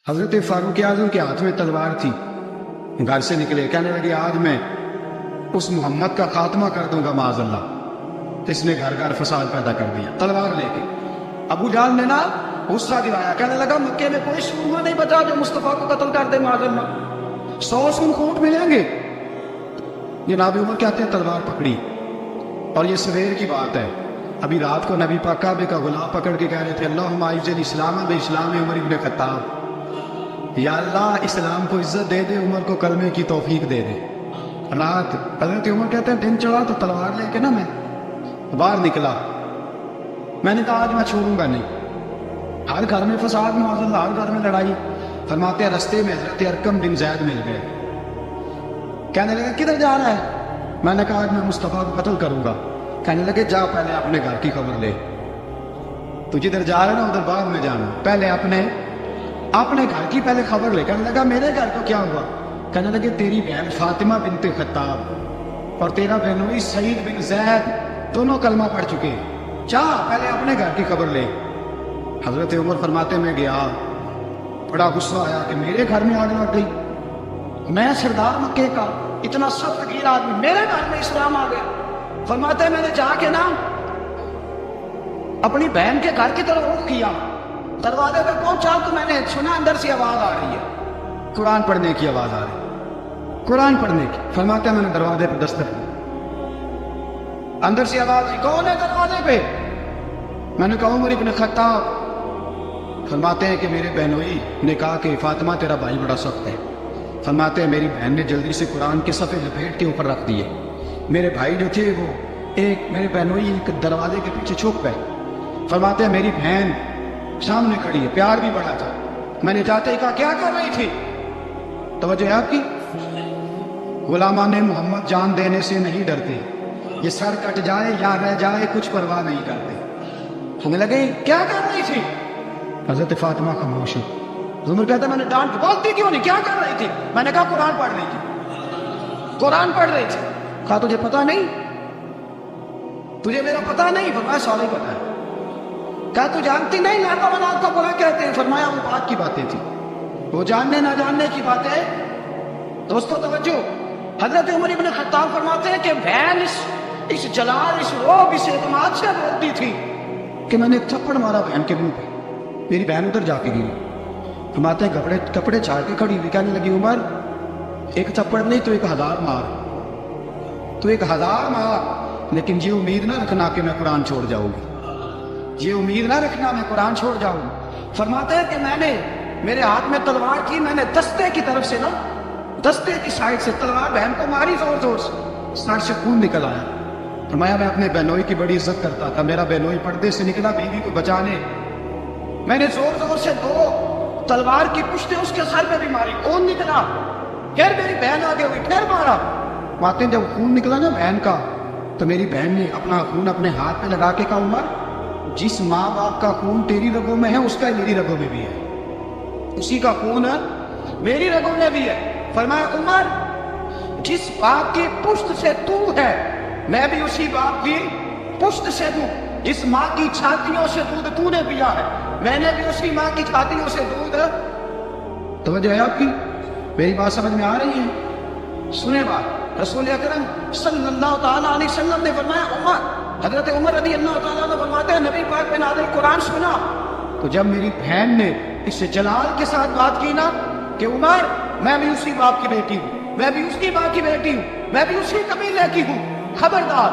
حضرت فاروق اعظم کے ہاتھ میں تلوار تھی، گھر سے نکلے، کہنے لگے آج میں اس محمد کا خاتمہ کر دوں گا معاذ اللہ، اس نے گھر گھر فساد پیدا کر دیا تلوار لے کے۔ ابو جہل نے نا غصہ دلایا، کہنے لگا مکے میں کوئی سورما نہیں بچا جو مصطفیٰ کو قتل کر دے معاذ اللہ، 100 سن خونٹ ملیں گے۔ جناب عمر کہتے ہیں تلوار پکڑی، اور یہ سویر کی بات ہے، ابھی رات کو نبی پاک کعبے کا غلاف پکڑ کے کہہ رہے تھے اللہم اعز الاسلام باسلام عمر ابن خطاب، یا اللہ اسلام کو عزت دے دے، عمر کو کلمے کی توفیق دے دے۔ رات حضرت عمر کہتے ہیں دن چڑھا تو تلوار لے کے نا میں باہر نکلا، میں نے کہا آج میں چھوڑوں گا نہیں، ہر گھر میں فساد معاذ اللہ، ہر گھر میں لڑائی۔ فرماتے ہیں رستے میں حضرت ارقم بن زید مل گئے، کہنے لگے کدھر جا رہا ہے؟ میں نے کہا آج میں مصطفیٰ کو قتل کروں گا۔ کہنے لگے جا پہلے اپنے گھر کی خبر لے، تو جدھر جا رہا ہے نا ادھر بعد میں جانا، پہلے اپنے گھر کی پہلے خبر لے۔ کہنے لگا میرے گھر کو کیا ہوا؟ کہنے لگے تیری بہن فاطمہ بنت خطاب اور تیرا بہنوئی سعید بن زید دونوں کلمہ پڑھ چکے، جا پہلے اپنے گھر کی خبر لے۔ حضرت عمر فرماتے میں گیا، بڑا غصہ آیا کہ میرے گھر میں آگ لگ گئی، میں سردار مکے کا اتنا سخت گیر آدمی، میرے گھر میں اسلام آ گیا۔ فرماتے میں نے جا کے نا اپنی بہن کے گھر کی طرف رخ کیا، دروازے پہ پہنچا تو میں نے سنا اندر سے آواز آ رہی ہے، قرآن پڑھنے کی آواز آ رہی ہے، قرآن پڑھنے کی۔ فرماتے ہیں میں نے دروازے پہ دستک دی، اندر سے آواز آئی کون ہے دروازے پہ؟ میں نے کہا عمر ابن خطاب۔ فرماتے ہیں کہ میرے بہنوئی نے کہا کہ فاطمہ تیرا بھائی بڑا سخت ہے۔ فرماتے ہیں میری بہن نے جلدی سے قرآن کے صفحے لپیٹ کے اوپر رکھ دیے، میرے بھائی جو تھے وہ میرے بہنوئی ایک دروازے کے پیچھے چھپ گئے۔ فرماتے ہیں میری بہن سامنے کھڑی ہے، پیار بھی بڑا تھا، میں نے جاتے ہی کہا کیا کر رہی تھی؟ توجہ ہے آپ کی؟ غلامان محمد جان دینے سے نہیں ڈرتے، یہ سر کٹ جائے یا رہ جائے کچھ پرواہ نہیں کرتے۔ ہمیں لگے کیا کر رہی تھی؟ حضرت فاطمہ خاموش ہے۔ عمر کہتا ہے میں نے ڈانٹ بولتی کیوں نہیں، کیا کر رہی تھی؟ میں نے کہا قرآن پڑھ رہی تھی، قرآن پڑھ رہی تھی۔ کہا تجھے پتا نہیں، تجھے میرا پتا نہیں؟ فرمایا سارا پتا ہے۔ کہا تو جانتی نہیں لاتا منات کا برا کہتے ہیں؟ فرمایا وہ بات کی باتیں تھی، وہ جاننے نہ جاننے کی باتیں۔ دوستو توجہ، حضرت عمر ابن خطاب فرماتے ہیں کہ بہن اس جلال، اس روب، اس اعتماد سے بولتی تھی کہ میں نے ایک تھپڑ مارا بہن کے منہ پہ، میری بہن ادھر جا کے گری۔ فرماتے ہیں کپڑے چھاڑ کے کھڑی ہوئی، کہنے لگی عمر ایک تھپڑ نہیں تو 1000 مار، تو 1000 مار، لیکن یہ امید نہ رکھنا کہ میں قرآن چھوڑ جاؤں گی، یہ امید نہ رکھنا میں قرآن چھوڑ جاؤں گی۔ فرماتے ہیں کہ میں نے میرے ہاتھ میں تلوار کی، میں نے دستے کی طرف سے نا، دستے کی سائڈ سے تلوار بہن کو ماری زور زور سے، سر سے خون نکل آیا۔ فرمایا میں اپنے بہنوئی کی بڑی عزت کرتا تھا، میرا بہنوئی پردے سے نکلا بیوی کو بچانے، میں نے زور زور سے 2 تلوار کی پشتیں اس کے سر پہ بھی ماری، خون نکلا، پھر میری بہن آگے ہوئی، پھر مارا۔ ماتے جب خون نکلا نا بہن کا، تو میری بہن نے اپنا خون اپنے ہاتھ پہ لگا کے کہا عمر جس ماں باپ کا خون تیری رگوں میں ہے اس کا میری رگوں میں بھی ہے، اسی کا خون میری رگوں میں بھی ہے۔ فرمایا عمر جس باپ کی پشت سے تو ہے میں بھی اسی باپ کی پشت سے ہوں، جس ماں کی چھاتیوں سے دودھ تو نے پیا ہے میں نے بھی اسی ماں کی چھاتیوں سے دودھ۔ توجہ ہے آپ کی؟ میری بات سمجھ میں آ رہی ہے؟ سنیں بات، رسول اکرم صلی اللہ تعالیٰ علیہ وسلم نے فرمایا عمر، حضرت عمر رضی اللہ تعالیٰ عنہ فرماتے ہیں نبی پاک نے نازل قرآن سنا تو جب میری بہن نے اس جلال کے ساتھ بات کی نا کہ عمر میں بھی اسی باپ کی بیٹی ہوں، میں بھی اسی ماں کی بیٹی ہوں، میں بھی اسی قبیلے کی ہوں، خبردار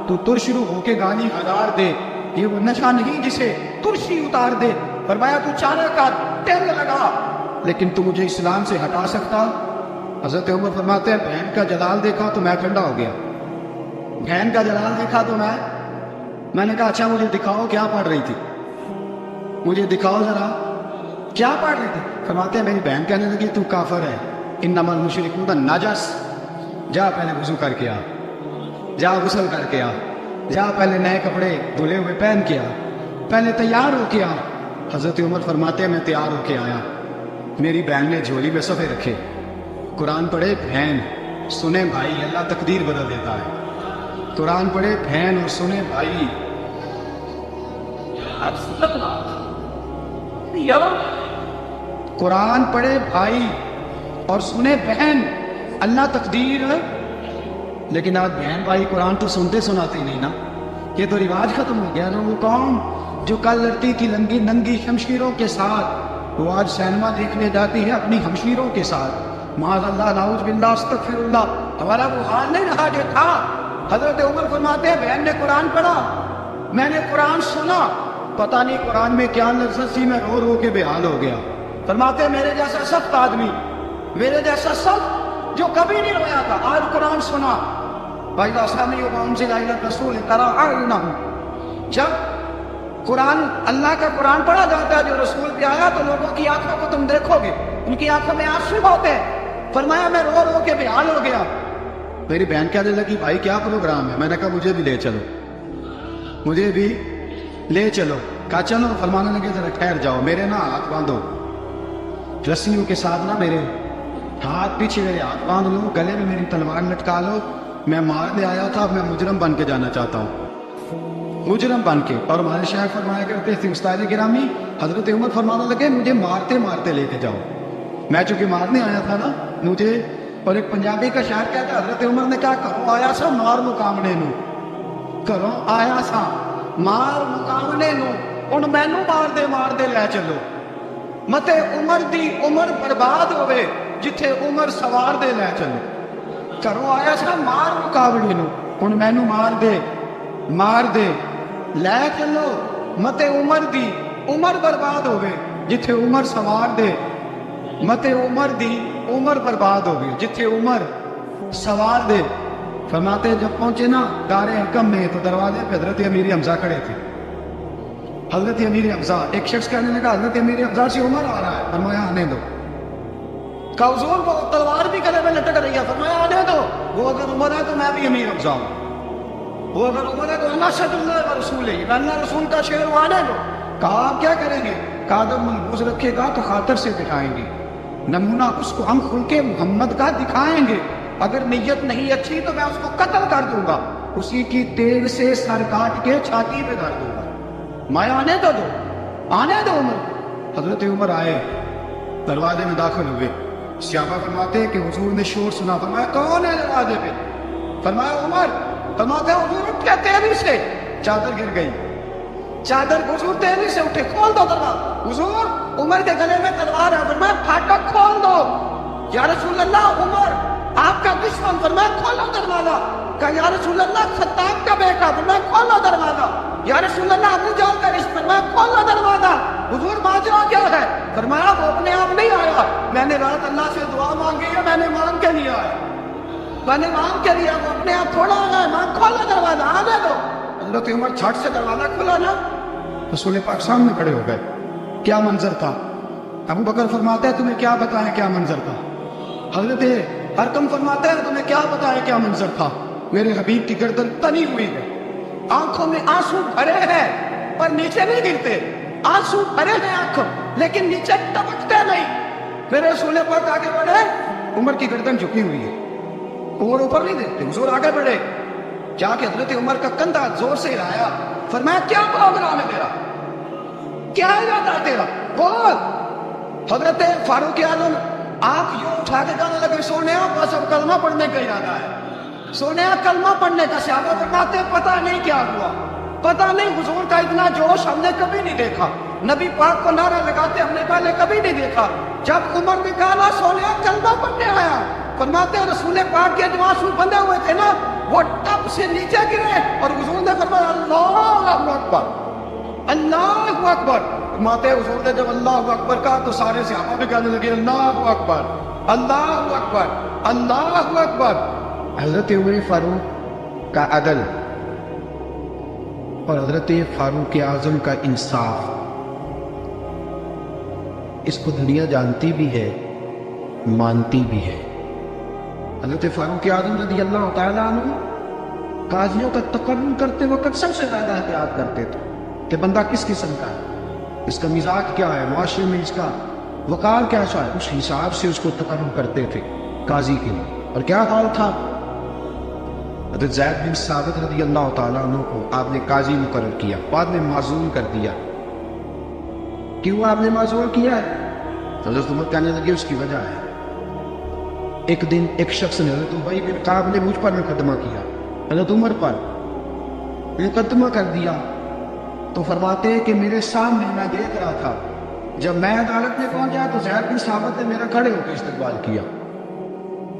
تو ترشرو ہو کے گالی ہزار دے، یہ وہ نشہ نہیں جسے ترشی اتار دے۔ فرمایا تو چارہ کا ٹینگ لگا لیکن تو مجھے اسلام سے ہٹا سکتا؟ حضرت عمر فرماتے ہیں بہن کا جلال دیکھا تو میں ٹھنڈا ہو گیا، بہن کا جلال دیکھا تو میں نے کہا اچھا مجھے دکھاؤ کیا پڑھ رہی تھی، مجھے دکھاؤ ذرا کیا پڑھ رہی تھی۔ فرماتے ہیں میری بہن کہنے لگی تو کافر ہے، انما المشرکون نجس، جا پہلے وضو کر کے آ، جا غسل کر کے آ، جا پہلے نئے کپڑے دھلے ہوئے پہن کے آ، پہلے تیار ہو کے آ۔ حضرت عمر فرماتے ہیں میں تیار ہو کے آیا، میری بہن نے جھولی میں صفحے رکھے، قرآن پڑھے بہن، سنیں بھائی اللہ تقدیر بدل دیتا ہے، قرآن پڑھے بہن اور سنیں بھائی۔ قرآن پڑھے بھائی اور سنے بہن، اللہ تقدیر ہے۔ لیکن آج بہن بھائی قرآن تو سنتے سناتے ہی نہیں نا، یہ تو رواج ختم ہو گیا نا۔ وہ قوم جو کل لڑتی تھی ننگی شمشیروں کے ساتھ، وہ آج سینما دیکھنے جاتی ہے اپنی ہمشیروں کے ساتھ۔ معاذ اللہ، نعوذ باللہ، استغفر اللہ۔ ہمارا وہ حال نہیں رہا جو تھا۔ حضرت عمر فرماتے ہیں بہن نے قرآن پڑھا، میں نے قرآن سنا، پتہ نہیں قرآن میں کیا لذت سی، میں رو رو کے بے حال ہو گیا۔ فرماتے ہیں میرے جیسا سخت آدمی، میرے جیسا سخت جو کبھی نہیں رویا تھا، آج قرآن سنا۔ وَإِذَا سَمِعُوا مَا أُنزِلَ إِلَى الرَّسُولِ تَرَىٰ أَعْيُنَهُمْ، جب قرآن، اللہ کا قرآن پڑھا جاتا ہے جو رسول پہ آیا، تو لوگوں کی آنکھوں کو تم دیکھو گے، ان کی آنکھوں میں آنسو ہوتے ہیں۔ فرمایا میں رو رو کے بے حال ہو گیا۔ میری بہن کہنے لگی بھائی کیا پروگرام ہے؟ میں نے کہا مجھے بھی لے چلو، مجھے بھی لے چلو۔ کہا چلو۔ فرمانے لگے ذرا ٹھہر جاؤ، میرے نا ہاتھ باندھو رسیوں کے ساتھ، نا میرے ہاتھ پیچھے میرے ہاتھ باندھ لو، گلے میں میری تلوار لٹکا لو، میں مارنے آیا تھا، میں مجرم بن کے جانا چاہتا ہوں، مجرم بن کے۔ اور ہمارے شاعر فرمایا کرتے تھے استاد گرامی، حضرت عمر فرمانے لگے مجھے مارتے مارتے لے کے جاؤ، میں چونکہ مارنے آیا تھا نا مجھے۔ اور ایک پنجابی کا شاعر کہتا ہے حضرت عمر نے کہا کرو آیا سا مار مقامنے نو، کرو آیا سا مار مقامنے نو، ان مینو مار دے لے چلو، متے عمر دی عمر برباد ہوئے جتھے عمر سوار دے لے چلو۔ کرو آیا سا مار مقابلے نو، ان مینو مار دے لے چلو، متے عمر دی عمر برباد ہوئے جتھے عمر سوار دے، متے عمر دی عمر برباد ہوگی جتھے عمر سوار دے۔ فرماتے جب پہنچے نا دار حکم میں تو دروازے پہ حضرت امیر حمزہ کھڑے تھے۔ حضرت امیر حمزہ، ایک شخص کہنے لگا حضرت امیر حمزہ سے عمر آ رہا ہے، فرمایا آنے دو۔ کہا حضور وہ تلوار بھی گلے میں لٹک رہی ہے، فرمایا آنے دو، وہ اگر عمر ہے تو میں بھی امیر حمزہ ہوں، وہ اگر عمر ہے تو اللہ شد اللہ و رسول ہے، اللہ رسول کا شعر وہ آنے دو۔ کہا آپ کیا کریں گے؟ کہا جب ملبوس رکھے گا تو خاطر سے دکھائیں گے، نمونہ اس کو ہم خلق محمد کا دکھائیں گے، اگر نیت نہیں اچھی تو میں اس کو قتل کر دوں گا، اسی کی تیغ سے سر کاٹ کے چھاتی پہ دھر دوں گا، میں آنے دو آنے دو عمر۔ حضرت عمر آئے، دروازے میں داخل ہوئے، صحابہ فرماتے ہیں کہ حضور نے شور سنا، فرمایا کون ہے دروازے پہ؟ فرمایا عمر۔ فرماتے ہیں حضور اٹھ کے تیزی سے، چادر گر گئی، چادر حضور تیزی سے اٹھے، کھول دو دروازہ۔ حضور عمر کے گلے میں تلوار ہے، فرمایا پھاٹک کھول دو۔ یا رسول اللہ عمر آپ کا دشمن، فرمایا کھولو دروازہ۔ کہا یا رسول اللہ خطاب کا بیٹا، فرمایا کھولو دروازہ۔ یا رسول اللہ ابو جہل کا رشتہ، فرمایا کھولو دروازہ۔ حضور ماجرا کیا ہے؟ فرمایا وہ اپنے آپ نہیں آیا، میں نے رات اللہ سے دعا مانگی ہے، میں نے مانگ کے نہیں آیا، میں نے مانگ کے لیا، وہ اپنے آپ تھوڑا آ گیا، ماں کھولو دروازہ آنے دو۔ حضرت عمر چھٹ سے دروازہ کھلا نا، رسول پاک سامنے کھڑے ہو گئے۔ کیا منظر تھا؟ ابو بکر فرماتے ہیں تمہیں کیا بتائیں کیا منظر تھا؟ حضرت ارقم فرماتے ہیں تمہیں کیا بتائیں کیا منظر تھا؟ میرے حبیب کی گردن تنی ہوئی ہے، آنکھوں میں آنسو بھرے ہیں پر نیچے نہیں گرتے، آنسو بھرے ہیں آنکھوں لیکن نیچے ٹپکتے نہیں۔ میرے رسول پاک آگے بڑھے، عمر کی گردن جھکی ہوئی ہے، عمر اوپر نہیں دیکھتے، حضور آگے بڑھے، جا کے حضرت عمر کا کندھا زور سے ہلایا، فرمایا کیا پروگرام ہے تیرا، کیا ارادہ ہے تیرا، بول۔ حضرت فاروق اعظم آنکھ یوں اٹھا کے کہنے لگے سونے بس اب کلمہ پڑھنے کا ارادہ ہے، سونے کلمہ پڑھنے کا۔ صحابہ فرماتے ہیں پتہ نہیں کیا ہوا، پتہ نہیں، حضور کا اتنا جوش ہم نے کبھی نہیں دیکھا، نبی پاک کو نعرہ لگاتے ہم نے پہلے کبھی نہیں دیکھا۔ جب عمر نے کہا سونے کلمہ پڑھنے آیا، فرماتے ہیں رسول پاک کے جو آنسو بندے ہوئے تھے نا وہ ٹپ سے نیچے گرے اور حضور نے فرمایا اللہ اکبر، اللہ اکبر۔ فرماتے ہیں حضور نے جب اللہ اکبر کہا تو سارے صحابہ بھی کہنے لگے اللہ اکبر، اللہ اکبر، اللہ اکبر۔ حضرت عمر فاروق کا عدل اور حضرت فاروق اعظم کا انصاف، اس کو دنیا جانتی بھی ہے، مانتی بھی ہے۔ حضرت فاروق اعظم رضی اللہ تعالیٰ عنہ قاضیوں کا تقرر کرتے وقت سب سے زیادہ احتیاط کرتے تھے کہ بندہ کس قسم کا ہے، اس کا مزاج کیا ہے، معاشرے میں اس کا وقار کیسا ہے، اس حساب سے اس کو تقرر کرتے تھے قاضی کے لیے۔ اور کیا حال تھا؟ حضرت زید بن ثابت رضی اللہ تعالیٰ عنہ کو آپ نے قاضی مقرر کیا، بعد میں معزول کر دیا۔ کیوں آپ نے معزول کیا ہے؟ حضرت عمر کہنے لگے اس کی وجہ ہے، ایک دن ایک شخص نے حضرت ابی بن کعب نے مجھ پر مقدمہ کیا، حضرت عمر پر مقدمہ کر دیا، تو فرماتے ہیں کہ میرے سامنے میں دیکھ رہا تھا، جب میں عدالت میں پہنچا تو زید بن ثابت نے میرا کھڑے ہو کے استقبال کیا،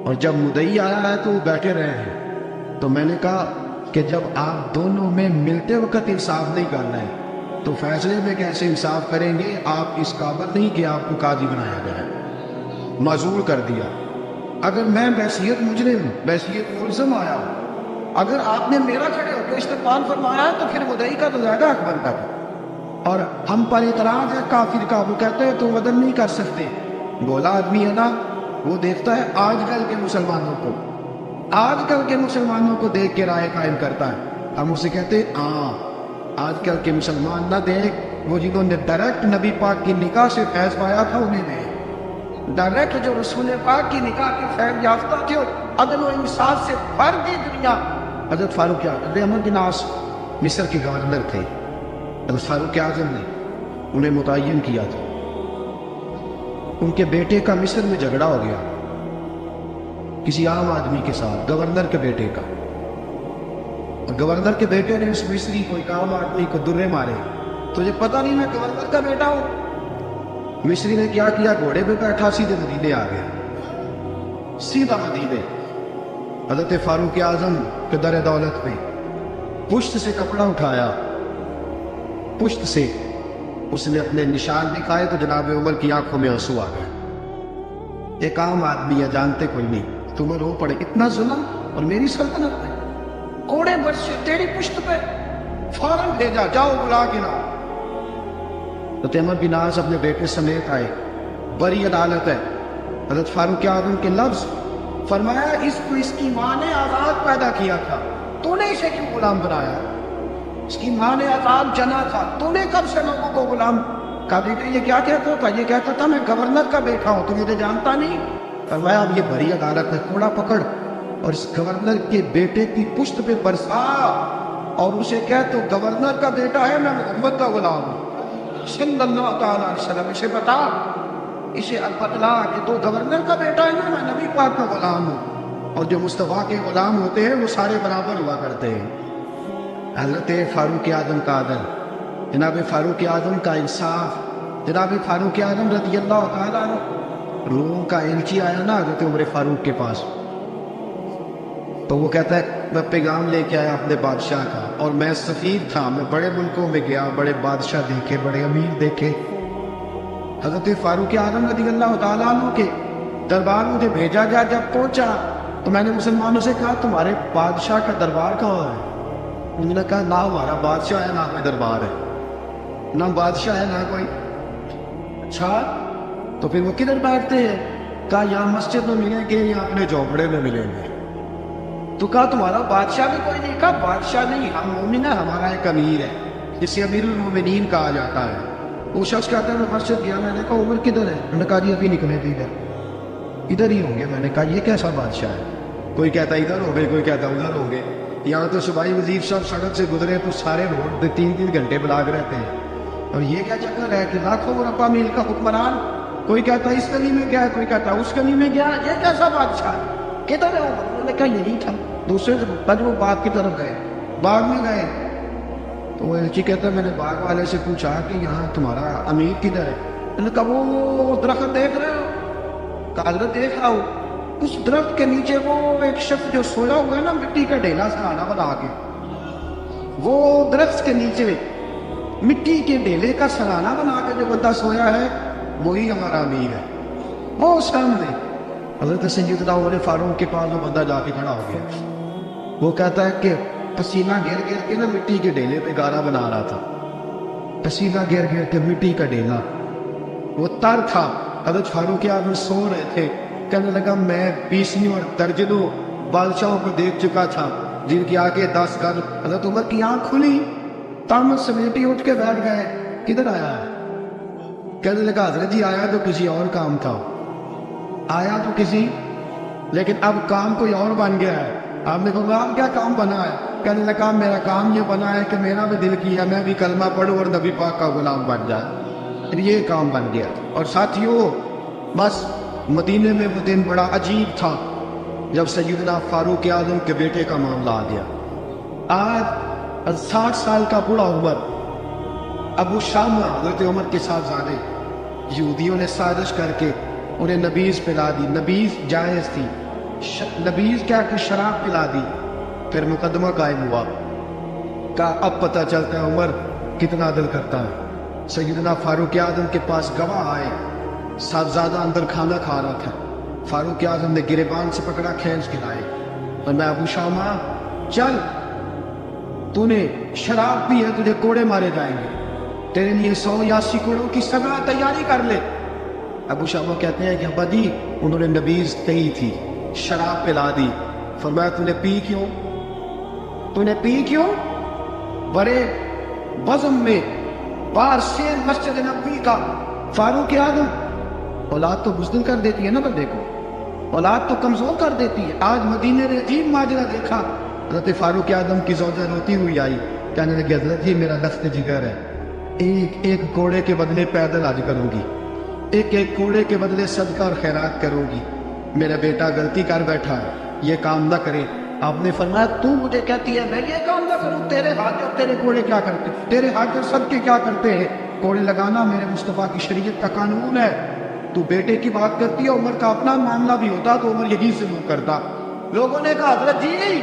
اور جب مدعی آیا ہے تو وہ بیٹھے رہے ہیں، تو میں نے کہا کہ جب آپ دونوں میں ملتے وقت انصاف نہیں کرنا ہے تو فیصلے میں کیسے انصاف کریں گے؟ آپ اس قابل نہیں کہ آپ کو قاضی بنایا جائے، معذور کر دیا۔ اگر میں بحیثیت مجرم، بحیثیت ملزم آیا ہوں، اگر آپ نے میرا کھڑے ہو کے استقبال فرمایا تو پھر مدعی کا تو زیادہ حق بنتا تھا، اور ہم پر اعتراض ہے کافر کا، وہ کہتے ہیں تو عدل نہیں کر سکتے۔ بولا آدمی ہے نا، وہ دیکھتا ہے آج کل کے مسلمانوں کو، آج کل کے مسلمانوں کو دیکھ کے رائے قائم کرتا ہے۔ ہم اسے کہتے ہیں ہاں آج کل کے مسلمان نہ دیکھ، وہ جنہوں نے ڈائریکٹ نبی پاک کی نکاح سے فیض پایا تھا انہیں دیکھ، ڈائریکٹ جو رسول پاک کی نکاح کے فیض یافتہ تھے، عدل و انصاف سے بھر دی دنیا۔ حضرت فاروق اعظم عمر بن عاص مصر کے گورنر تھے، حضرت فاروق اعظم نے انہیں متعین کیا تھا، ان کے بیٹے کا مصر میں جھگڑا ہو گیا کسی عام آدمی کے ساتھ، گورنر کے بیٹے کا، اور گورنر کے بیٹے نے اس مصری کو ایک عام آدمی کو درے مارے، تجھے پتہ نہیں میں گورنر کا بیٹا ہوں؟ مصری نے کیا کیا، گھوڑے پہ بیٹھا سیدھے مدینے آ گیا، سیدھا مدینے۔ حضرت فاروق اعظم کے در دولت پہ پشت سے کپڑا اٹھایا، پشت سے اس نے اپنے نشان دکھائے تو جناب عمر کی آنکھوں میں آنسو آ گئے۔ ایک عام آدمی ہے، جانتے کوئی نہیں، تمہیں رو پڑے، اتنا ظلم، اور میری سلطنت میں کوڑے برس سے تیری پشت پہ، فوراً بھیجا، جاؤ بلا کے لاؤ۔ حضرت عمر بن عاص اپنے بیٹے سمیت آئے، بڑی عدالت ہے، حضرت فاروق اعظم کے لفظ، فرمایا اس کو اس کی ماں نے آزاد پیدا کیا تھا، تو نے اسے کیوں غلام بنایا؟ اس کی ماں نے آزاد جنا تھا، تو نے کب سے لوگوں کو غلام؟ کہا بیٹے یہ کیا کہتا تھا؟ یہ کہتا تھا میں گورنر کا بیٹا ہوں، تو مجھے جانتا نہیں؟ فرمایا اب یہ بڑی عدالت ہے، کوڑا پکڑ اور اس گورنر کے بیٹے کی پشت پہ برسا، اور اسے کہہ تو گورنر کا بیٹا ہے، میں محمد کا غلام ہوں صلی اللہ تعالیٰ علیہ وسلم۔ اسے بتا، اسے بتلا کہ تو گورنر کا بیٹا ہے نا، میں نبی پاک کا غلام ہوں، اور جو مصطفیٰ کے غلام ہوتے ہیں وہ سارے برابر ہوا کرتے ہیں۔ حضرت فاروق اعظم کا عدل، جناب فاروق اعظم کا انصاف، جناب فاروق اعظم رضی اللہ تعالیٰ عنہ، روم کا ایلچی آیا نا حضرت عمر فاروق کے پاس، تو وہ کہتا ہے میں پیغام لے کے آیا اپنے بادشاہ کا، اور میں سفیر تھا، میں بڑے ملکوں میں گیا، بڑے بادشاہ دیکھے، بڑے امیر دیکھے۔ حضرت فاروق اعظم رضی اللہ تعالیٰ عنہ کے دربار مجھے بھیجا گیا، جب پہنچا تو میں نے مسلمانوں سے کہا تمہارے بادشاہ کا دربار کہاں ہے؟ انہوں نے کہا نہ ہمارا بادشاہ ہے نہ کوئی دربار ہے، نہ بادشاہ ہے نہ کوئی۔ اچھا تو پھر وہ کدھر بیٹھتے ہیں؟ کہا یہاں مسجد میں ملیں گے یا اپنے جھونپڑے میں ملیں گے۔ تو کہا تمہارا بادشاہ بھی کوئی نہیں؟ کہا بادشاہ نہیں، ہم مومن ہیں، ہمارا ایک امیر ہے جسے امیر المومنین کہا جاتا ہے۔ وہ شخص کہتا ہے میں مسجد گیا، میں نے کہا عمر کدھر ہے؟ انہوں نے کہا جی ابھی نکلے تھے ادھر ہی ہوں گے۔ میں نے کہا یہ کیسا بادشاہ ہے؟ کوئی کہتا ادھر ہو گئے، کوئی کہتا ادھر ہو گئے۔ یہاں تو صوبائی وزیر صاحب سڑک سے گزرے تو سارے روڈ 3 گھنٹے بلاگ رہتے ہیں، اور یہ کیا چکر ہے کہ لاکھوں مربع میل کا حکمران، کوئی کہتا اس گلی میں گیا، کوئی کہتا اس گلی میں گیا، یہ کیسا بادشاہ ہے؟ کدھر ہے وہ؟ انہوں نے کہا یہی تھا۔ دوسرے سے پہلے وہ باغ کی طرف گئے، باغ میں گئے تو وہ ایلچی کہتا ہے میں نے باغ والے سے پوچھا کہ یہاں تمہارا امیر کدھر ہے؟ انہوں نے کہا وہ درخت دیکھ رہے ہو؟ کہا حضرت دیکھ رہا ہوں۔ اس درخت کے نیچے وہ ایک شخص جو سویا ہوا ہے نا، مٹی کا ڈھیلا سہانا بنا کے، وہ درخت کے نیچے مٹی کے ڈھیلے کا سہانا بنا کے جو بندہ سویا ہے وہی ہمارا امیر ہے۔ وہ سامنے حضرت سیدنا عمر فاروق کے پاس وہ بندہ جا کے کھڑا ہو گیا، وہ کہتا ہے کہ پسینہ گر گر کے نا مٹی کے ڈھیلے پہ گارا بنا رہا تھا، پسینہ گر گر کے مٹی کا ڈھیلا، وہ تر تھا۔ حضرت فاروق اعظم سو رہے تھے، کہنے لگا میں 20 اور درجنوں بادشاہوں کو دیکھ چکا تھا جن کی آگے 10 گز۔ حضرت عمر کی آنکھ کھلی، تامت سمیٹی اٹھ کے بیٹھ گئے، کدھر آیا ہے؟ کہنے لگا حضرت جی آیا تو کسی اور کام تھا، آیا تو کسی، لیکن اب کام کوئی اور بن گیا ہے۔ آپ نے کہا آپ کیا کام بنا ہے؟ کہنے لگا میرا کام یہ بنا ہے کہ میرا بھی دل کیا میں بھی کلمہ پڑھوں اور نبی پاک کا غلام بن جائے، یہ کام بن گیا۔ اور ساتھیوں بس مدینے میں وہ دن بڑا عجیب تھا جب سیدنا فاروق اعظم کے بیٹے کا معاملہ آ گیا۔ آج 60 سال کا بوڑھا عمر ابو شامہ حضرت عمر کے صاحبزادے، یہودیوں نے سازش کر کے انہیں نبیذ پلا دی۔ نبیذ جائز تھی، نبیذ کیا کہ شراب پلا دی۔ پھر مقدمہ قائم ہوا، کہا اب پتہ چلتا ہے عمر کتنا عدل کرتا ہے۔ سیدنا فاروق اعظم کے پاس گواہ آئے، صاحبزادہ اندر کھانا کھا رہا تھا، فاروق اعظم نے گریبان سے پکڑا، کھینچ کے لائے اور میں ابو شامہ چل، تو نے شراب پی ہے، تجھے کوڑے مارے جائیں گے، تیرے لیے 180 کوڑوں کی سزا تیاری کر لے۔ ابو شامہ کہتے ہیں کہ ابا جی انہوں نے نبیذ کہی تھی، شراب پلا دی۔ فرمایا تو نے پی کیوں؟ تو نے پی کیوں؟ بڑے بزم میں بار سے مسجد نبوی کا فاروق اعظم، اولاد تو بزدل کر دیتی ہے نا بندے کو، اولاد تو کمزور کر دیتی ہے۔ آج مدینے نے عجیب ماجرا دیکھا، حضرت فاروق اعظم کی زوجہ روتی ہوئی آئی، کہنے لگی حضرت جی میرا لفظ جگر ہے، ایک کوڑے کے بدلے پیدل آج کروں گی، ایک کوڑے کے بدلے صدقہ اور خیرات کروں گی، میرا بیٹا غلطی کر بیٹھا ہے، یہ کام نہ کرے۔ آپ نے فرمایا تو مجھے کہتی ہے میں یہ کام نہ کروں، تیرے ہاتھ اور تیرے کوڑے کیا کرتے ہیں، تیرے ہاتھ اور صدقے کیا کرتے ہیں؟ کوڑے لگانا میرے مصطفیٰ کی شریعت کا قانون ہے۔ تو بیٹے کی بات کرتی ہے، عمر کا اپنا معاملہ بھی ہوتا تو عمر یہی سے منہ کرتا۔ لوگوں نے کہا حضرت جی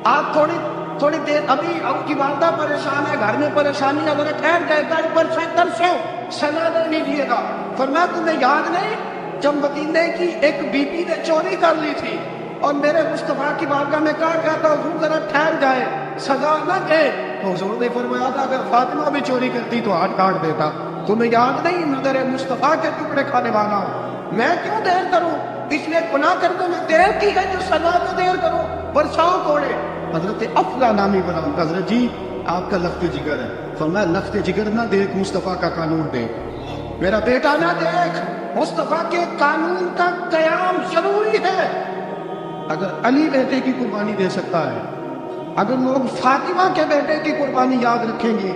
آپ تھوڑی دیر، ابھی آپ کی والدہ پریشان ہے، گھر میں پریشانی ہے، اگر ٹھہر جائے گا پر سینٹر سے سنا دے لیجیے گا۔ فرمایا تمہیں یاد نہیں جب مدینے کی ایک بی بی نے چوری کر لی تھی اور میرے مصطفیٰ کی بارگاہ میں کہا گیا تھا حضور ذرا ٹھہر جائے، سزا نہ دے، تو حضور نے فرمایا تھا اگر فاطمہ بھی چوری کرتی تو ہاتھ کاٹ دیتا۔ تمہیں یاد نہیں میں تیرے مصطفیٰ کے ٹکڑے کھانے والا ہوں، میں کیوں دیر کروں، اس لیے گناہ کر دو، میں دیر کی ہے جو سزا میں دیر کروں، برساؤ کوڑے۔ حضرت افلا نامی بناؤں، حضرت جی آپ کا لفظ جگر ہے۔ فرمایا لفظ جگر نہ دیکھ، مصطفیٰ کا قانون دیکھ، میرا بیٹا نہ دیکھ، مصطفیٰ کے قانون کا قیام ضروری ہے۔ اگر علی بیٹے کی قربانی دے سکتا ہے، اگر لوگ فاطمہ کے بیٹے کی قربانی یاد رکھیں گے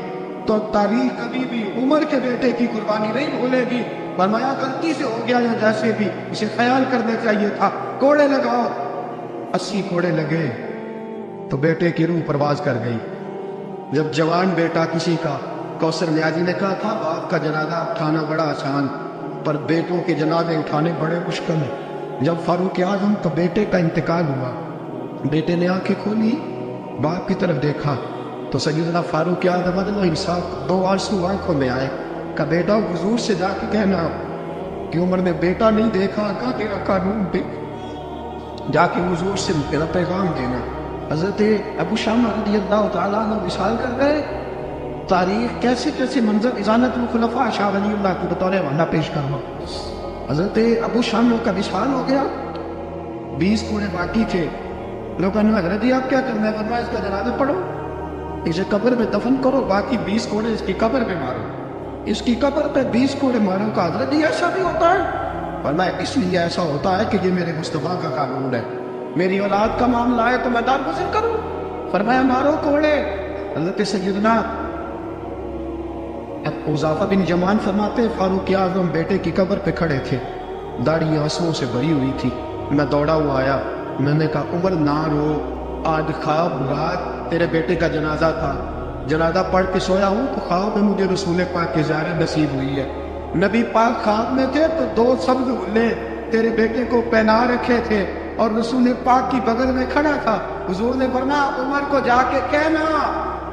تو تاریخ کبھی بھی عمر کے بیٹے کی قربانی نہیں بھولے گی۔ فرمایا غلطی سے ہو گیا یا جیسے بھی، اسے خیال کرنا چاہیے تھا، کوڑے لگاؤ۔ 80 کوڑے لگے تو بیٹے کی روح پرواز کر گئی۔ جب جوان بیٹا کسی کا، کوثر نیازی نے کہا تھا باپ کا جنازہ اٹھانا بڑا آسان پر بیٹوں کے جنازے اٹھانے بڑے مشکل ہیں۔ جب فاروق اعظم کا بیٹے کا انتقال ہوا، بیٹے نے آنکھیں کھولی، باپ کی طرف دیکھا تو سیدنا فاروق اعظم عدل و انصاف 2 آنسو آنکھوں میں آئے۔ کہا بیٹا حضور سے جا کے کہنا کہ عمر نے بیٹا نہیں دیکھا، کہا تیرا قانون دیکھ، جا کے حضور سے میرا پیغام دینا۔ حضرت ابو شامہ رضی اللہ تعالیٰ عنہ وصال کر گئے۔ تاریخ کیسے کیسے منظر ازالت الخلفاء شاہ ولی اللہ کی بطور حوالہ پیش کروا۔ حضرت ابو شامہ کا وصال ہو گیا، 20 کوڑے باقی تھے۔ لوگوں نے حضرت جی آپ کیا کرنا ہے؟ فرمایا اس کا جنازہ پڑھو، اسے قبر میں دفن کرو، باقی 20 کوڑے اس کی قبر پہ مارو، اس کی قبر پہ 20 کوڑے مارو۔ کا حضرت جی ایسا بھی ہوتا ہے؟ فرمایا اس لیے ایسا ہوتا ہے کہ یہ میرے مصطفیٰ کا قانون ہے، میری اولاد کا معاملہ ہے تو میں درگزر کروں۔ فرمایا مارو کوڑے۔ حضرت سیدنا حذیفہ بن یمان فرماتے فاروق اعظم بیٹے کی قبر پہ کھڑے تھے، داڑھی آنسوؤں سے بھری ہوئی تھی۔ میں دوڑا ہوا آیا، میں نے کہا عمر نہ رو، آج خواب رات تیرے بیٹے کا جنازہ تھا، جنازہ پڑھ کے سویا ہوں تو خواب میں مجھے رسول پاک کی زیارت نصیب ہوئی ہے۔ نبی پاک خواب میں تھے تو 2 سبز غلے تیرے بیٹے کو پہنا رکھے تھے اور رسول پاک کی بغل میں کھڑا تھا۔ حضور نے فرمایا عمر کو جا کے کہنا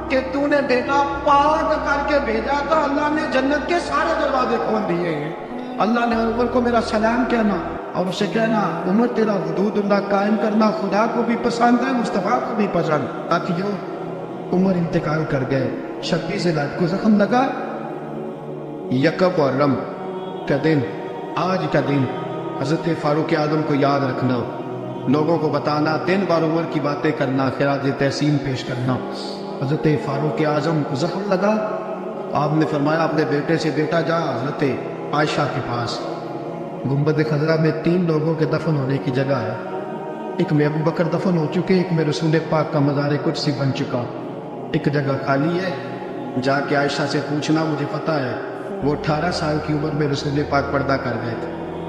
کہ تو نے بیٹا پاک کر کے بھیجا تھا، اللہ نے جنت کے سارے دروازے کھول دیے ہیں۔ اللہ نے عمر کو میرا سلام کہنا اور اسے کہنا عمر تیرا حدود اللہ قائم کرنا خدا کو بھی پسند ہے، مصطفیٰ کو بھی پسند۔ ساتھیوں عمر انتقال کر گئے، 26 ذوالحجہ کو زخم لگا، یکم محرم کا دن، آج کا دن حضرت فاروق اعظم کو یاد رکھنا، لوگوں کو بتانا، دن بار عمر کی باتیں کرنا، خراج تحسین پیش کرنا۔ حضرت فاروق اعظم کو زخم لگا، آپ نے فرمایا اپنے بیٹے سے بیٹا جا حضرت عائشہ کے پاس، گنبد خضرا میں 3 لوگوں کے دفن ہونے کی جگہ ہے، ایک میں ابو بکر دفن ہو چکے، ایک میں رسول پاک کا مزار قدسی بن چکا، ایک جگہ خالی ہے، جا کے عائشہ سے پوچھنا، مجھے پتہ ہے وہ 18 سال کی عمر میں رسول پاک پردہ کر گئے تھے،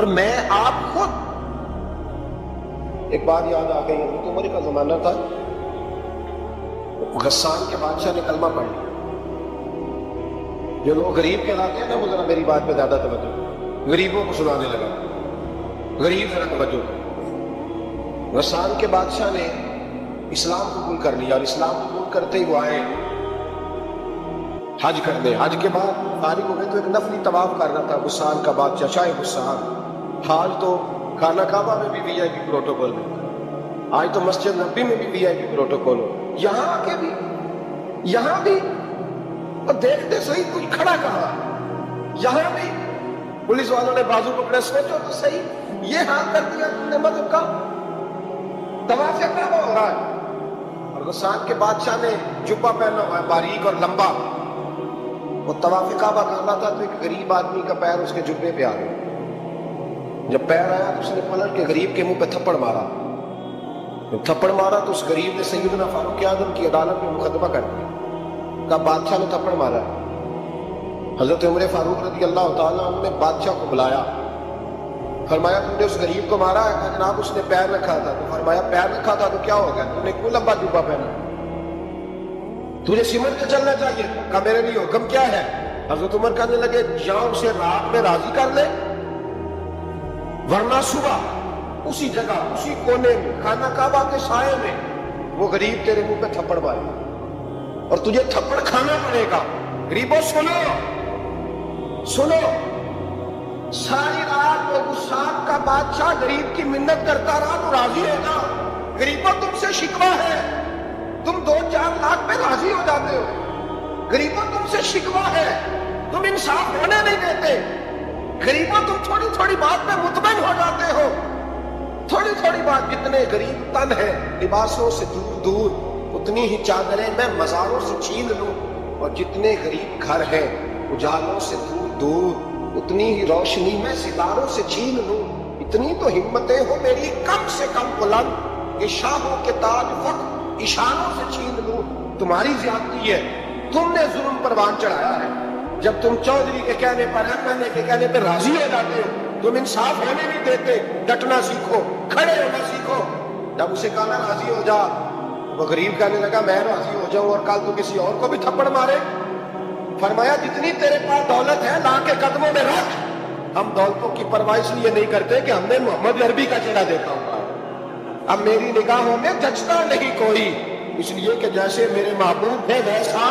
اور میں آپ خود. ایک بات یاد آ گئی، حضرت عمر کا زمانہ تھا، غسان کے بادشاہ نے کلمہ پڑھ لیا. جو لوگ غریب کہلاتے ہیں نا، وہ ذرا میری بات پہ زیادہ توجہ، غریبوں کو سنانے لگا. غریب ذرا توجہ. غسان کے بادشاہ نے اسلام قبول کر لیا، اور اسلام قبول کرتے ہی وہ آئے حج کرنے. حج کے بعد فارغ ہو گئے تو ایک نفلی طواف کر رہا تھا غسان کا بادشاہ، شاہ غسان. حال تو خانہ کعبہ میں بھی وی آئی پی پروٹوکول میں، آج تو مسجد نبی میں بھی وی آئی پی پروٹوکول ہو، یہاں آ کے بھی، یہاں بھی. اور دیکھتے صحیح کچھ کھڑا کہا، یہاں بھی پولیس والوں نے بازو پکڑے. سوچو تو صحیح، یہ حال کر دیا تم نے مذہب کا. طواف کعبہ ہو رہا ہے اور غسان کے بادشاہ نے جبہ پہنا ہوا ہے باریک اور لمبا. وہ طواف کعبہ کر رہا تھا تو ایک غریب آدمی کا پیر اس کے جبے پہ آ گیا. جب پیر آیا تو اس نے پلٹ کے غریب کے منہ پہ تھپڑ مارا. جب تھپڑ مارا تو اس غریب نے سیدنا فاروق اعظم کی عدالت میں مقدمہ کر دیا. کہا بادشاہ نے تھپڑ مارا. حضرت عمر فاروق رضی اللہ تعالیٰ عنہ نے بادشاہ کو بلایا. فرمایا تم نے اس غریب کو مارا ہے؟ کہا جناب اس نے پیر رکھا تھا. تو فرمایا پیر رکھا تھا تو کیا ہو گیا؟ تم نے کیوں لمبا جبہ پہنا؟ تجھے سمجھ کے چلنا چاہیے. کہا میرے لیے حکم کیا ہے؟ حضرت عمر کہنے لگے جاؤ اسے رات میں راضی کر لے، ورنہ صبح اسی جگہ اسی کونے میں خانہ کعبہ کے سائے میں وہ غریب تیرے منہ پہ تھپڑ مارے اور تجھے تھپڑ کھانا پڑے گا. غریبوں سنو سنو، ساری رات وہ غسان کا بادشاہ غریب کی منت کرتا رہا تو راضی ہوگا. غریبوں تم سے شکوہ ہے، تم 2-4 لاکھ پہ راضی ہو جاتے ہو. غریبوں تم سے شکوہ ہے، تم انصاف ہونے نہیں دیتے. غریبوں تم تھوڑی تھوڑی بات میں مطمئن ہو جاتے ہو. تھوڑی تھوڑی بات، جتنے غریب تن ہیں لباسوں سے دور دور، اتنی ہی چادریں میں مزاروں سے چھین لوں، اور جتنے غریب گھر ہیں اجالوں سے دور دور، اتنی ہی روشنی میں ستاروں سے چھین لوں. اتنی تو ہمتیں ہو میری کم سے کم بلند کہ شاہوں کے تاج وقت اشاروں سے چھین لوں. تمہاری زیادتی ہے، تم نے ظلم پروان چڑھایا ہے. جب تم چودھری کے کہنے پر ایم کے کہنے پہ راضی ہو جاتے ہو، تم انصاف ہونے نہیں دیتے. ڈٹنا سیکھو، کھڑے ہونا سیکھو. جب اسے کہا راضی ہو جا، وہ غریب کہنے لگا میں راضی ہو جاؤں اور کل تو کسی اور کو بھی تھپڑ مارے. فرمایا جتنی تیرے پاس دولت ہے لا کے قدموں میں رکھ. ہم دولتوں کی پرواہ اس لیے نہیں کرتے کہ ہم نے محمد عربی کا چہرہ دیکھا ہوگا. اب میری نگاہوں میں جچتا نہیں کوئی، اس لیے کہ جیسے میرے محبوب ہے ویسا.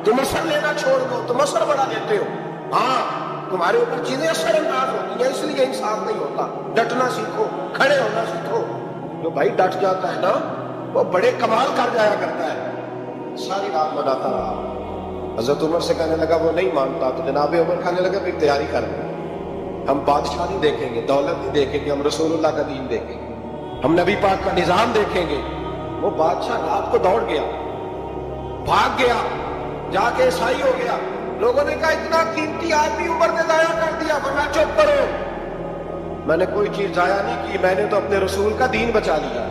تم اثر لینا چھوڑ دو، تم اثر بڑا دیتے ہو. ہاں تمہارے اوپر چیزیں اثر انداز ہوتی ہیں، اس لیے انصاف نہیں ہوتا. ڈٹنا سیکھو، کھڑے ہونا سیکھو. جو بھائی ڈٹ جاتا ہے نا وہ بڑے کمال کر جایا کرتا ہے. ساری رات مناتا رہا. حضرت عمر سے کہنے لگا وہ نہیں مانتا. تو جناب عمر کہنے لگا پھر تیاری کر لیں، ہم بادشاہ نہیں دیکھیں گے، دولت نہیں دیکھیں گے، ہم رسول اللہ کا دین دیکھیں گے، ہم نبی پاک کا نظام دیکھیں گے. وہ بادشاہ رات کو دوڑ گیا، بھاگ گیا، جا کے عیسائی ہو گیا. لوگوں نے کہا اتنا قیمتی آدمی عمر نے ضائع کر دیا. فرمایا چپ کرو، میں نے کوئی چیز ضائع نہیں کی، میں نے تو اپنے رسول کا دین بچا لیا،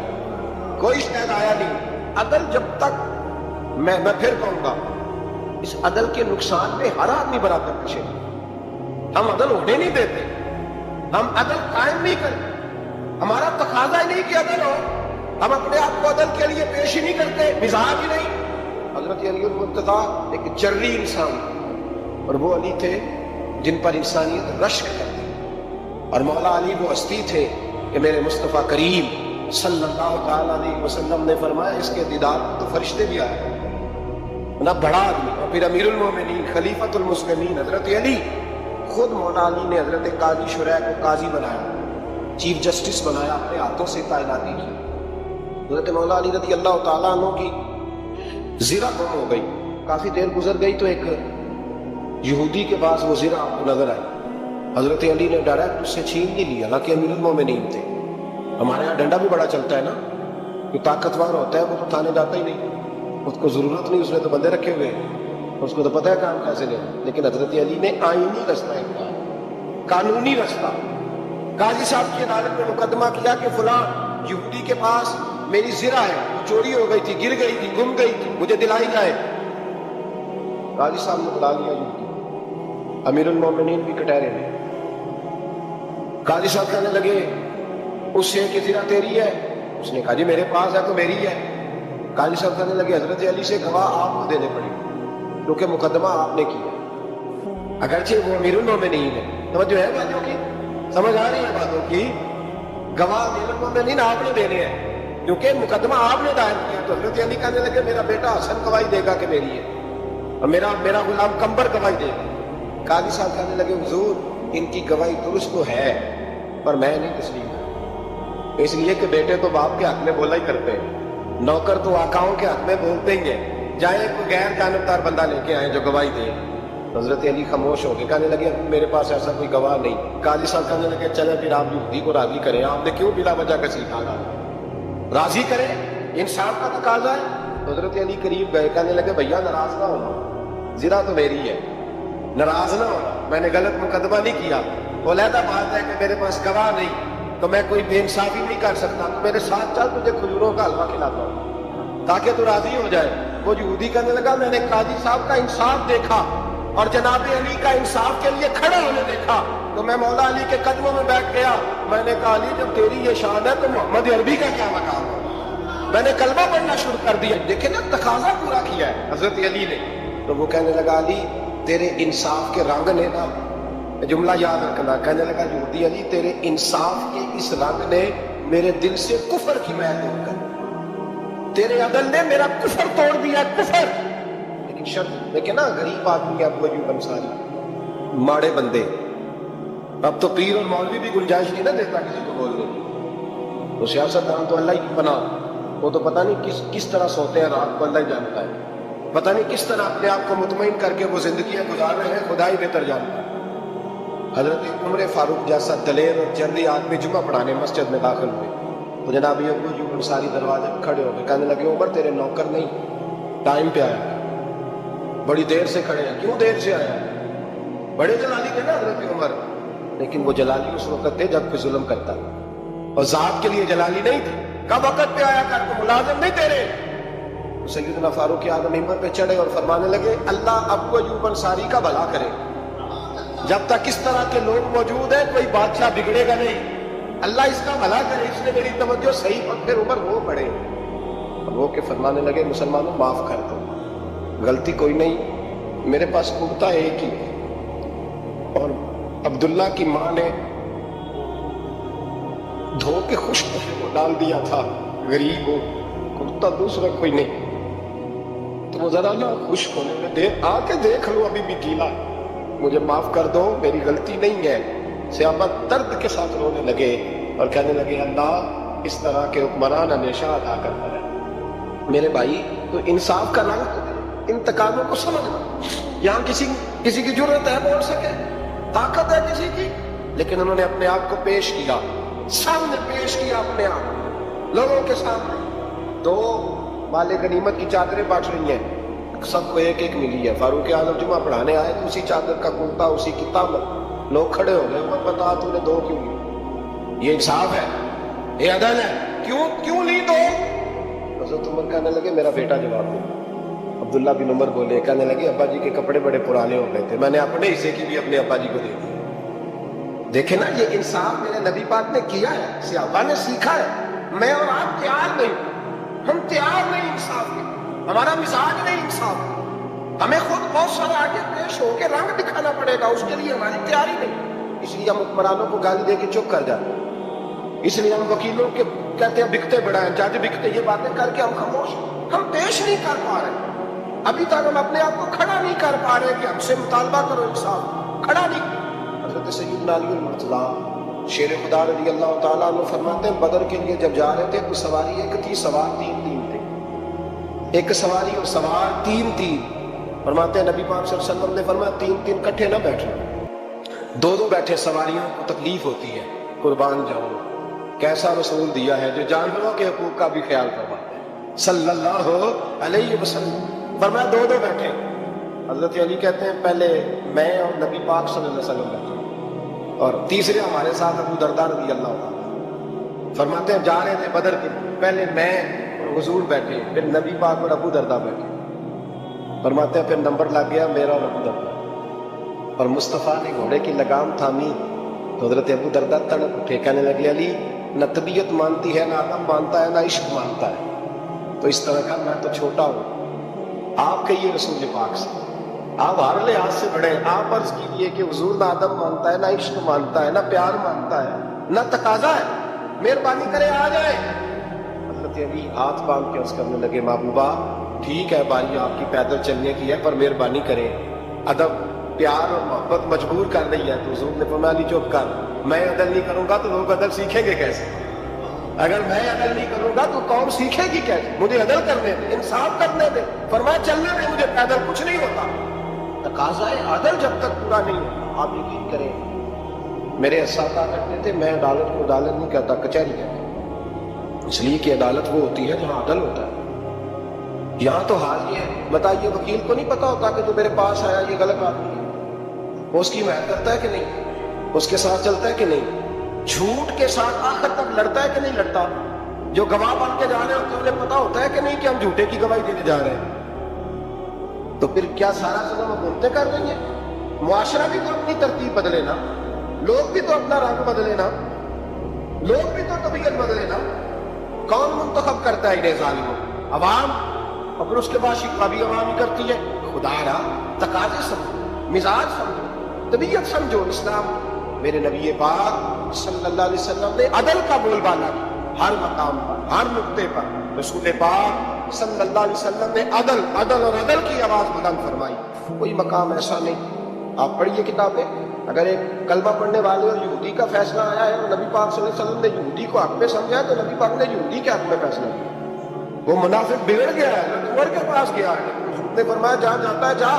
کوئی شے ضائع نہیں. عدل جب تک میں پھر کہوں گا اس عدل کے نقصان میں ہر آدمی برابر پیچھے. ہم عدل ہونے نہیں دیتے، ہم عدل قائم نہیں کرتے. ہمارا تقاضا ہی نہیں کہ عدل ہو، ہم اپنے آپ کو عدل کے لیے پیش ہی نہیں کرتے، مزاج ہی نہیں. حضرت علی المرتضیٰ ایک جری انسان، اور وہ علی تھے جن پر انسانیت رشک کرتی. اور مولا علی وہ ہستی تھے کہ میرے مصطفیٰ کریم صلی اللہ تعالیٰ علیہ وسلم نے فرمایا اس کے دیدار میں تو فرشتے بھی آئے. نہ بڑا آدمی، اور پھر امیر المومنین خلیفۃ المسلمین حضرت علی. خود مولا علی نے حضرت قاضی شریح کو قاضی بنایا، چیف جسٹس بنایا، اپنے ہاتھوں سے تعیناتی کی. حضرت مولا علی رضی اللہ تعالیٰ عنہ کی زرہ گم ہو گئی. کافی دیر گزر گئی تو ایک یہودی کے پاس وہ زرہ نظر آئی. حضرت علی نے ڈائریکٹ اس سے چھین نہیں لیا، حالانکہ امیر المومنین تھے. ہمارے یہاں ڈنڈا بھی بڑا چلتا ہے نا، جو طاقتور ہوتا ہے وہ تو تھانے جاتا ہی نہیں، اس کو ضرورت نہیں، اس نے تو بندے رکھے ہوئے ہیں، اس کو تو پتہ ہے کام کیسے لے. لیکن حضرت علی نے آئینی رستہ اختیار، قانونی رستہ. قاضی صاحب کی عدالت میں مقدمہ کیا کہ فلاں یہودی کے پاس میری زرہ ہے، وہ چوری ہو گئی تھی، گر گئی تھی، گم گئی تھی، مجھے دلائی جائے. قاضی صاحب نے بلا لیا یہودی. امیر المومنین بھی کٹہرے میں. قاضی صاحب کہنے لگے اس شے کی زرہ تیری ہے؟ اس نے کہا جی میرے پاس ہے تو میری ہے۔ قاضی صاحب کہنے لگے حضرت علی سے گواہ آپ کو دینے پڑے کیونکہ مقدمہ آپ نے کیا، اگرچہ وہ امیر المومنین ہے۔ توجہ ہے باتوں کی، سمجھ آ رہی ہے باتوں کی؟ گواہ امیر المومنین آپ نے دینے ہیں کیونکہ مقدمہ آپ نے دائر کیا۔ تو حضرت علی کہنے لگے میرا بیٹا حسن گواہی دے گا کہ میری ہے، اور میرا غلام کمبر گواہی دے گا۔ قاضی صاحب کہنے لگے حضور ان کی گواہی درست تو ہے پر میں نہیں تسلیم کرتا، اس لیے کہ بیٹے تو باپ کے حق میں بولا ہی کرتے ہیں، نوکر تو آقاؤں کے حق میں بولتے ہی ہیں، جائیں کوئی غیر جانبدار بندہ لے کے آئے جو گواہی دے۔ حضرت علی خاموش ہو گئے، کہنے لگے میرے پاس ایسا کوئی گواہ نہیں۔ قاضی صاحب کہنے لگے چلے پھر آپ یہودی کو راضی کریں، آپ نے کیوں بلا وجہ گھسیٹا ڈالا، راضی کریں، انصاف کا تقاضا ہے۔ حضرت علی قریب گئے، کہنے لگے بھیا ناراض نہ ہونا، زرہ تو میری ہے، ناراض نہ ہونا، میں نے غلط مقدمہ نہیں کیا۔ علیحدہ بات ہے کہ میرے پاس گواہ نہیں تو میں کوئی بے انصافی نہیں کر سکتا، تو میرے ساتھ چل تجھے کھجوروں کا حلوہ کھلاتا ہوں تاکہ تو راضی ہو جائے۔ وہ یہودی کہنے لگا میں نے قاضی صاحب کا انصاف دیکھا اور جناب علی کا انصاف کے لیے کھڑا ہونے دیکھا تو میں مولا علی کے قدموں میں بیٹھ گیا۔ میں نے کہا علی جب تیری یہ شان ہے تو محمد عربی کا کیا مقام ہے؟ میں نے کلمہ پڑھنا شروع کر دیا۔ دیکھیں نا تقاضا پورا کیا ہے حضرت علی نے۔ تو وہ کہنے لگا علی تیرے انصاف کے رنگ نے نا، جملہ یاد رکھنا، کہنے لگا یہودی علی تیرے انصاف کے اس رنگ نے میرے دل سے کفر کی میل دور کر، تیرے عدل نے میرا کفر توڑ دیا، کفر۔ لیکن شرط دیکھیں نا، غریب آدمی ابو ایوب انصاری، ماڑے بندے، اب تو پیر اور مولوی بھی گنجائش نہیں نہ دیتا کسی کو بولنے کی، تو سیاستدان تو اللہ ہی بنا، وہ تو پتہ نہیں کس طرح سوتے ہیں رات کو، اللہ ہی جانتا ہے، پتہ نہیں کس طرح اپنے آپ کو مطمئن کر کے وہ زندگیاں گزار رہے ہیں، خدا ہی بہتر جانتا ہے۔ حضرت عمر فاروق جیسا دلیر اور جلدی آدمی جمعہ پڑھانے مسجد میں داخل ہوئے تو جناب ابو ایوب انصاری دروازے پہ کھڑے ہو گئے، کہنے لگے عمر تیرے نوکر نہیں، ٹائم پہ آیا، بڑی دیر سے کھڑے ہیں، کیوں دیر سے آیا؟ بڑے جلالی تھے نا حضرت عمر، لیکن وہ جلالی اس وقت تھے جب کوئی ظلم کرتا اور ذات کے لیے جلالی نہیں تھے۔ کب وقت پہ آیا کر تو ملازم نہیں تیرے۔ سیدنا فاروق اعظم ممبر پہ چڑھے اور فرمانے لگے اللہ ابو ایوب انصاری کا بھلا کرے، جب تک اس طرح کے لوگ موجود ہیں کوئی بادشاہ بگڑے گا نہیں، اللہ اس کا بھلا کرے، اس نے میری توجہ صحیح پر۔ پھر عمر وہ پڑے اور وہ کہ فرمانے لگے مسلمانوں معاف کر دو، غلطی کوئی نہیں، میرے پاس کرتا ایک ہی اور عبداللہ کی ماں نے دھو کے خشک کو ڈال دیا تھا، غریب ہو، کرتا دوسرا کوئی نہیں، تو وہ ذرا نا خشک ہونے میں آ کے دیکھ لو ابھی بھی گیلا، مجھے معاف کر دو، میری غلطی نہیں ہے۔ صحابہ درد کے ساتھ رونے لگے اور کہنے لگے اللہ اس طرح کے حکمران ہمیشہ ادا کرتا ہے۔ میرے بھائی تو انصاف کا رنگ ان تقاضوں کو سمجھنا، یہاں کسی کی جرت ہے بول سکے، طاقت ہے کسی کی، لیکن انہوں نے اپنے آپ کو پیش کیا، سامنے پیش کیا اپنے آپ لوگوں کے سامنے۔ دو مال غنیمت کی چادریں بانٹ رہی ہیں، سب کو ایک ایک ملی ہے۔ فاروق اعظم جمعہ پڑھانے آئے تو اسی چادر کا کرتا، اسی کی تامت، لوگ کھڑے ہو گئے، عمر بتا تو نے دو کیوں لی؟ یہ انصاف ہے، یہ عدل ہے، کیوں لی دو؟ حضرت عمر کہنے لگے میرا بیٹا جواب دے۔ عبداللہ بن عمر بولے، کہنے لگے ابا جی کے کپڑے بڑے پرانے ہو گئے تھے، میں نے اپنے حصے کی بھی اپنے ابا جی کو دے دی۔ دیکھیں نا یہ انصاف میرے نبی پاک نے کیا ہے، صحابہ نے سیکھا ہے۔ میں اور آپ تیار نہیں، ہم تیار نہیں انصاف کے، ہمارا مزاج نہیں انصاف، ہمیں خود بہت سارا آگے پیش ہو کے رنگ دکھانا پڑے گا، اس کے لیے ہماری تیاری نہیں، اس لیے ہم حکمرانوں کو گالی دے کے چپ کر جاتے ہیں، اس لیے ہم وکیلوں کے کہتے ہیں بکتے بڑا ہیں، جج بکتے، یہ باتیں کر کے ہم خاموش، ہم پیش نہیں کر پا رہے، ابھی تک ہم اپنے آپ کو کھڑا نہیں کر پا رہے کہ ہم سے مطالبہ کرو انصاف، کھڑا نہیں۔ حضرت سیدنا علی المرتضیٰ شیر خدا رضی اللہ تعالیٰ عنہ فرماتے ہیں بدر کے لیے جب جا رہے تھے تو سواری ایک تھی، سوار تین تھے، ایک سواری اور سوار تین فرماتے ہیں نبی پاک صلی اللہ علیہ وسلم نے فرمایا تین کٹھے نہ بیٹھنا، دو بیٹھے، سواریوں کو تکلیف ہوتی ہے، قربان جاؤ، کیسا رسول دیا ہے جو جانوروں کے حقوق کا بھی خیال کرواتے ہیں صلی اللہ علیہ وسلم۔ فرمایا دو بیٹھے، حضرت علی کہتے ہیں پہلے میں اور نبی پاک صلی اللہ علیہ وسلم بیٹھے اور تیسرے ہمارے ساتھ ابو درداء رضی اللہ عنہ۔ فرماتے ہیں جا رہے تھے بدر کے، پہلے میں اور حضور بیٹھے، پھر نبی پاک اور ابو درداء بیٹھے۔ فرماتے ہیں پھر نمبر لگ گیا میرا اور ابو درداء، اور مصطفیٰ نے گھوڑے کی لگام تھامی، تو حضرت ابو دردہ تڑپ اٹھے, کہنے لگے علی نہ طبیعت مانتی ہے, نہ عدم مانتا ہے, نہ عشق مانتا ہے. تو اس طرح کا میں تو چھوٹا ہوں, آپ کہیے رسول پاک سے, آپ ہر لحاظ سے بڑے ہیں. آپ عرض کیجیے کہ حضور نہ عدم مانتا ہے, نہ عشق مانتا ہے, نہ پیار مانتا ہے, نہ تقاضا ہے, مہربانی کرے آ جائے. حضرت علی ہاتھ باندھ کے عرض کرنے لگے محبوبہ ٹھیک ہے باری آپ کی پیدل چلنے کی ہے, پر مہربانی کریں, ادب پیار اور محبت مجبور کر رہی ہے. تو حضور نے فرمایا علی چپ کر, میں عدل نہیں کروں گا تو لوگ عدل سیکھیں گے کیسے؟ اگر میں عدل نہیں کروں گا تو قوم سیکھے گی کیسے؟ مجھے عدل کرنے دے, انصاف کرنے دے. فرمایا چلنے دے مجھے پیدل, کچھ نہیں ہوتا. تقاضا عدل جب تک پورا نہیں ہوتا. آپ یقین کریں میرے اساتذہ کہتے تھے میں عدالت کو عدالت نہیں کہتا, کچہری کہتا, اس لیے کہ عدالت وہ ہوتی ہے جہاں عدل ہوتا ہے. یہاں تو حال یہ ہے, بتائیے وکیل کو نہیں پتا ہوتا کہ جو میرے پاس آیا یہ غلط آدمی ہے, وہ اس کی حمایت کرتا ہے کہ نہیں, اس کے ساتھ چلتا ہے کہ نہیں, جھوٹ کے ساتھ آخر تک لڑتا ہے کہ نہیں لڑتا. جو گواہ بن کے جا رہے ہیں انہیں پتا ہوتا ہے کہ نہیں کہ ہم جھوٹے کی گواہی دینے جا رہے ہیں. تو پھر کیا سارا سزا حکومتیں کر رہی ہیں؟ معاشرہ بھی تو اپنی ترتیب بدلے نا, لوگ بھی تو اپنا رنگ بدلے نا, لوگ بھی تو طبیعت بدلے نا. کون منتخب کرتا ہے انہیں ظالموں؟ عوام, اور پھر اس کے بعد شکوہ بھی عوام ہی کرتی ہے. خدا را تقاضے سمجھو, مزاج سمجھو, طبیعت سمجھو. اسلام میرے نبی پاک صلی اللہ علیہ وسلم نے عدل کا بول بالا ہر مقام پر, ہر نقطے پر. رسول پاک صلی اللہ علیہ وسلم نے عدل عدل اور عدل کی آواز بلند فرمائی. کوئی مقام ایسا نہیں. آپ پڑھیے کتابیں, اگر ایک کلمہ پڑھنے والے اور یہودی کا فیصلہ آیا ہے اور نبی پاک صلی اللہ علیہ وسلم نے یہودی کو حق میں سمجھا ہے, تو نبی پاک نے یہودی کے حق میں فیصلہ کیا. وہ منافق بگڑ گیا ہے, عمر کے پاس گیا ہے, حضور نے فرمایا جہاں جاتا ہے جا,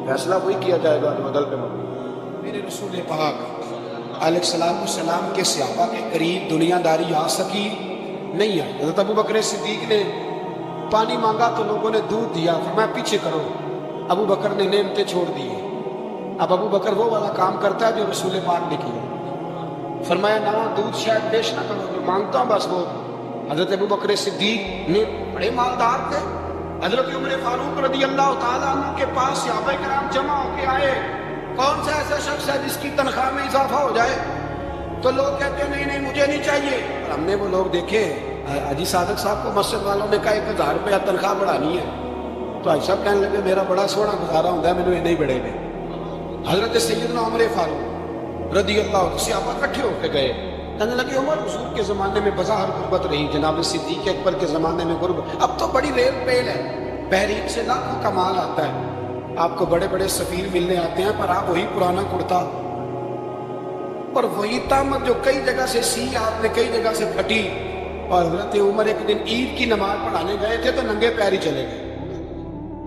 فیصلہ وہی کیا جائے گا جو عدل پہ مبنی. میرے رسول پاک علیہ السلام کے صحابہ کے قریب دنیا داری آ سکی نہیں ہے. حضرت ابو بکر صدیق نے پانی مانگا تو لوگوں نے دودھ دیا, فرمایا پیچھے کرو. ابو بکر نے نعمتیں چھوڑ دی. اب ابو بکر وہ والا کام کرتا ہے جو رسول پاک نے کیا. فرمایا نہ دودھ شاید پیش نہ کرو, جو مانگتا ہوں بس وہ. حضرت ابو بکر صدیق نے بڑے مالدار تھے. حضرت عمر فاروق رضی اللہ تعالیٰ عنہ کے پاس صحابہ کرام جمع ہو کے آئے. کون سا ایسا شخص ہے جس کی تنخواہ میں اضافہ ہو جائے؟ تو لوگ کہتے ہیں نہیں نہیں مجھے نہیں چاہیے. اور ہم نے وہ لوگ دیکھے, حاجی صادق صاحب کو مسجد والوں نے کہا 1000 روپیہ تنخواہ بڑھانی ہے, تو حاجی صاحب کہنے لگے میرا بڑا سونا گزارا ہوتا ہے, مجھے یہ نہیں بڑھے گے. حضرت سیدنا عمر فاروق رضی اللہ عنہ صحابہ اکٹھے ہو کے گئے, کہنے لگے عمر حضور کے زمانے میں بظاہر غربت رہی, جناب صدیق اکبر کے زمانے میں غربت, اب تو بڑی ریل پیل ہے, بحرین سے لاکھوں کا مال آتا ہے, آپ کو بڑے بڑے سفیر ملنے آتے ہیں, پر آپ وہی پرانا کرتا اور وہی تامت جو کئی جگہ سے سی آپ نے کئی جگہ سے پھٹی. اور حضرت عمر ایک دن عید کی نماز پڑھانے گئے تھے تو ننگے پیر ہی چلے گئے.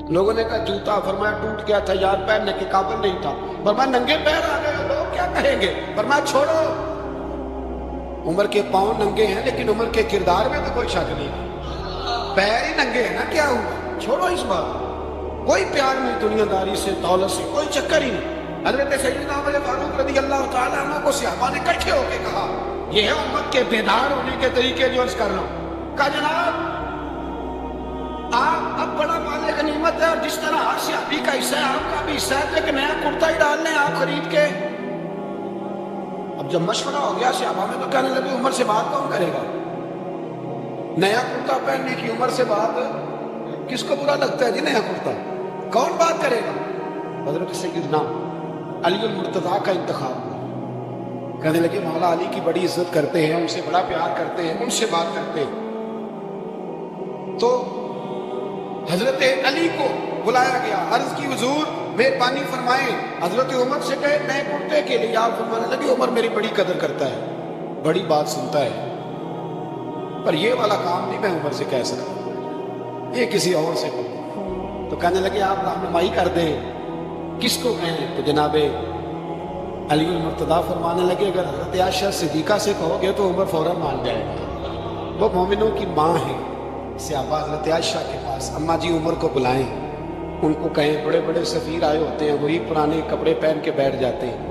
لوگوں نے کہا جوتا, فرمایا ٹوٹ گیا تھا یار, پہننے کے قابل نہیں تھا. فرمایا ننگے پیر آ گئے, لوگ کیا کہیں گے؟ فرمایا چھوڑو, عمر کے پاؤں ننگے ہیں لیکن عمر کے کردار میں تو کوئی شک نہیں, پیر ہی ننگے ہیں نا, کیا ہوا, چھوڑو اس بات. کوئی پیار نہیں دنیا داری سے, دولت سے کوئی چکر ہی نہیں. حضرت سیدنا عمر فاروق رضی اللہ تعالیٰ عنہ کو صحابہ نے اکٹھے ہو کے کہا, یہ ہے امت کے بیدار ہونے کے طریقے جو عرض کر رہا ہوں. کہا جناب آپ اب بڑا مال غنیمت ہے, اور جس طرح ہر صحابی کا حصہ ہے آپ کا بھی حصہ ہے, ایک نیا کرتا ہی ڈال لیں آپ خرید کے. اب جب مشورہ ہو گیا صحابہ میں تو کہنے لگے عمر سے بات کون کرے گا؟ نیا کرتا پہننے کی عمر سے بات کس کو برا لگتا ہے جی؟ نیا کرتا کون بات کرے گا؟ حضرت سیدنا علی المرتضیٰ کا انتخاب ہوا. کہنے لگے مولا علی کی بڑی عزت کرتے ہیں, ان سے بڑا پیار کرتے ہیں, ان سے بات کرتے ہیں. تو حضرت علی کو بلایا گیا, عرض کی حضور مہربانی فرمائیں. حضرت عمر سے کہے نئے کرتے کے لیے, آپ فرمانے لگے عمر میری بڑی قدر کرتا ہے, بڑی بات سنتا ہے, پر یہ والا کام نہیں میں عمر سے کہہ سکتا, یہ کسی اور سے کہوں. تو کہنے لگے آپ رہنمائی کر دیں, کس کو کہیں؟ تو جناب علی المرتضیٰ فرمانے لگے اگر حضرت عائشہ صدیقہ سے کہو گے تو عمر فوراً مان جائے گا, وہ مومنوں کی ماں ہے. صحابہ حضرت عائشہ کے پاس, اماں جی عمر کو بلائیں, ان کو کہیں بڑے بڑے سفیر آئے ہوتے ہیں, وہی پرانے کپڑے پہن کے بیٹھ جاتے ہیں.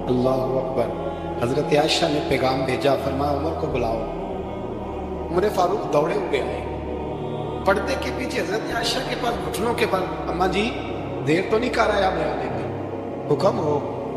اللہ اکبر. حضرت عائشہ نے پیغام بھیجا, فرمایا عمر کو بلاؤ. عمر فاروق دوڑے ہوئے آئے, پردے کے پیچھے حضرت عائشہ کے پاس گھٹنوں کے بل, اماں جی دیر تو نہیں کر آیا میں آنے میں, حکم ہو.